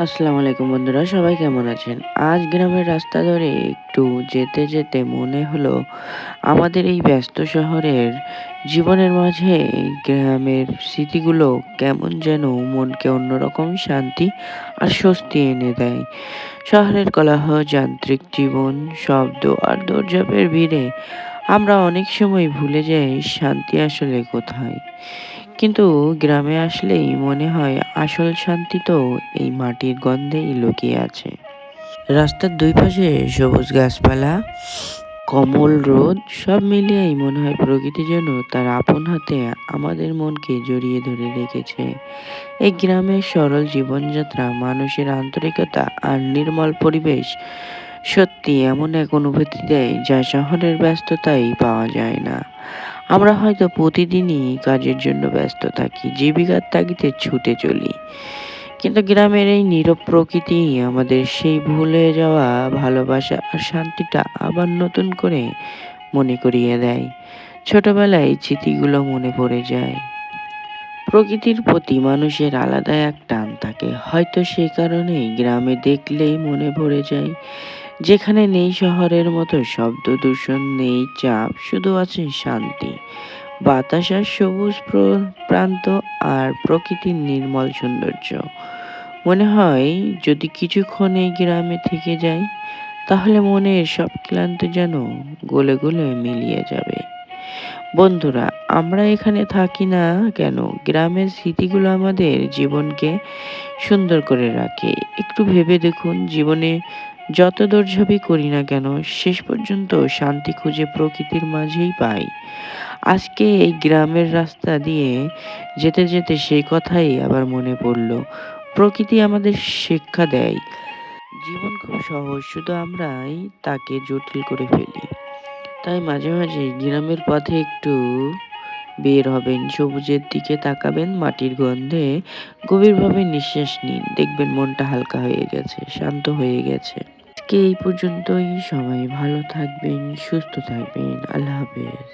আসসালামু আলাইকুম বন্ধুরা, সবাই কেমন আছেন? আজ গ্রামের রাস্তা ধরে একটু যেতে যেতে মনে হলো আমাদের এই ব্যস্ত শহরের জীবনের মাঝে গ্রামের স্মৃতিগুলো কেমন যেন মনকে অন্যরকম শান্তি আর স্বস্তি এনে দেয়। শহরের কোলাহল, যান্ত্রিক জীবন, শব্দ আর দৌড়ঝাঁপের ভিড়ে আমরা অনেক সময় ভুলে যাই শান্তি আসলে কোথায়। কিন্তু গ্রামে আসলেই মনে হয় আসল শান্তি তো এই মাটির গন্ধেই লুকিয়ে আছে। রাস্তার দুই পাশে সবুজ গাছপালা, কমল রোদ সব মিলিয়েই মনে হয় প্রকৃতি যেন তার আপন হাতে আমাদের মনকে জড়িয়ে ধরে রেখেছে। এই গ্রামের সরল জীবনযাত্রা, মানুষের আন্তরিকতা আর নির্মল পরিবেশ সত্যি এমন এক অনুভূতি দেয় যা শহরের ব্যস্ততায় পাওয়া যায় না। আমরা হয়তো প্রতিদিনই কাজের জন্য ব্যস্ত থাকি, জীবিকার তাগিদে ছুটে চলি। কিন্তু গ্রামের এই নীরব প্রকৃতি আমাদের সেই ভুলে যাওয়া ভালোবাসা আর শান্তিটা আবার নতুন করে মনে করিয়ে দেয়। ছোটবেলায় স্মৃতিগুলো মনে পড়ে যায়। প্রকৃতির প্রতি মানুষের আলাদা এক টান থাকে, হয়তো সেই কারণেই গ্রামে দেখলেই মনে পড়ে যায়। যেখানে নেই শহরের মতো শব্দ দূষণ, নেই চাপ, শুধু আছে শান্তি, বাতাস আর সবুজ প্রান্ত আর প্রকৃতির নির্মল সৌন্দর্য। মনে হয় যদি কিছুক্ষণ এই গ্রামে থেকে যাই, তাহলে মনের সব ক্লান্তি যেন গলে গলে মিলিয়ে যাবে। বন্ধুরা, আমরা এখানে থাকি না কেন, গ্রামের স্মৃতিগুলো আমাদের জীবনকে সুন্দর করে রাখে। একটু ভেবে দেখুন, জীবনে যত দৌড়ঝাঁপই করি না কেন, শেষ পর্যন্ত শান্তি খুঁজে প্রকৃতির মাঝেই পাই। আজকে এই গ্রামের রাস্তা দিয়ে যেতে যেতে সেই কথাই আবার মনে পড়ল। প্রকৃতি আমাদের শিক্ষা দেয়, জীবন খুব সহজ, শুধু আমরাই তাকে জটিল করে ফেলি। তাই মাঝে মাঝে গ্রামের পথে একটু বের হবেন, সবুজের দিকে তাকাবেন, মাটির গন্ধে গভীরভাবে নিঃশ্বাস নিন, দেখবেন মনটা হালকা হয়ে গেছে, শান্ত হয়ে গেছে। আজকে এই পর্যন্তই। সবাই ভালো থাকবেন, সুস্থ থাকবেন। আল্লাহ হাফেজ।